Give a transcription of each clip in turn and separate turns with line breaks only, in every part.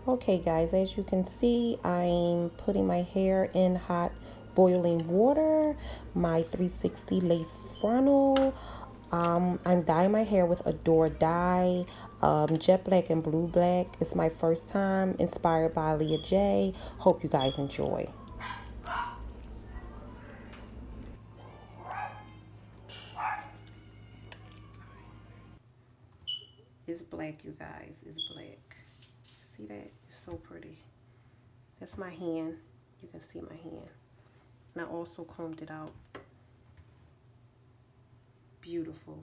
Okay guys, as you can see, I'm putting my hair in hot boiling water, my 360 lace frontal. I'm dyeing my hair with Adore dye, jet black and blue black. It's my first time, inspired by Aaliyahjay. Hope you guys enjoy. It's black, you guys. It's black. See that? It's so pretty. That's my hand. You can see my hand. And I also combed it out. Beautiful.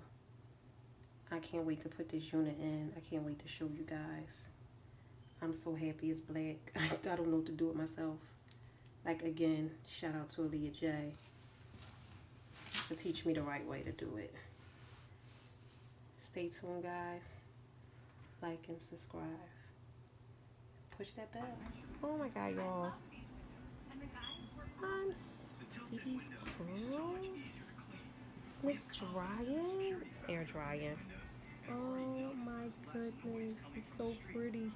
I can't wait to put this unit in. I can't wait to show you guys. I'm so happy it's black. I don't know what to do with myself. Like, again, shout out to Aaliyahjay to teach me the right way to do it. Stay tuned, guys. Like and subscribe. Push that bell. Oh my God, y'all. See these curls? It's drying. It's air drying. Oh my goodness. It's so pretty.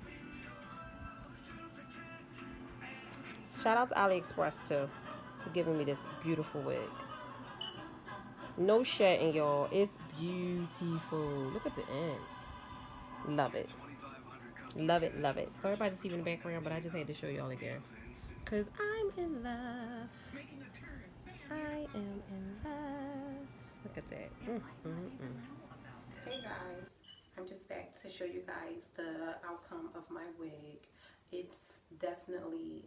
Shout out to AliExpress too for giving me this beautiful wig. No shedding, y'all. It's beautiful. Look at the ends. Love it. Love it, love it. Sorry about the TV in the background, but I just had to show y'all again. Because I'm in love. I am in love. Look at that. Hey guys, I'm just back to show you guys the outcome of my wig. It's definitely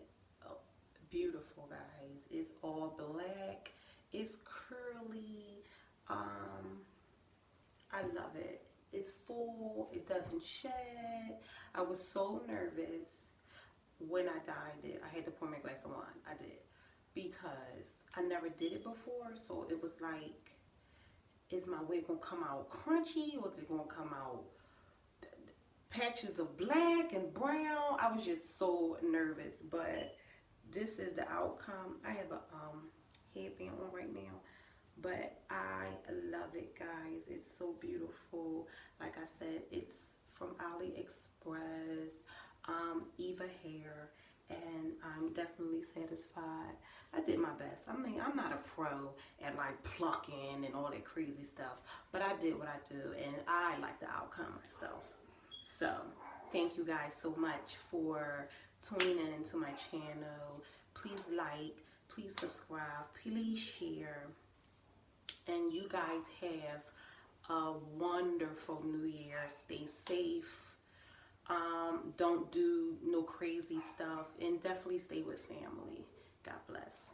beautiful, guys. It's all black. It's curly. I love it. It's full. It doesn't shed. I was so nervous when I dyed it. I had to pour my glass of wine. I did. Because I never did it before. So it was like, is my wig going to come out crunchy? Or is it going to come out patches of black and brown? I was just so nervous. But this is the outcome. I have a headband on right now. But I love it, guys. It's so beautiful. Like I said, it's from AliExpress, Eva Hair, and I'm definitely satisfied. I did my best. I mean, I'm not a pro at like plucking and all that crazy stuff, but I did what I do, and I like the outcome myself. So, thank you guys so much for tuning in to my channel. Please like, please subscribe, please share, and you guys have a wonderful new year. Stay safe. Don't do no crazy stuff, and definitely stay with family. God bless.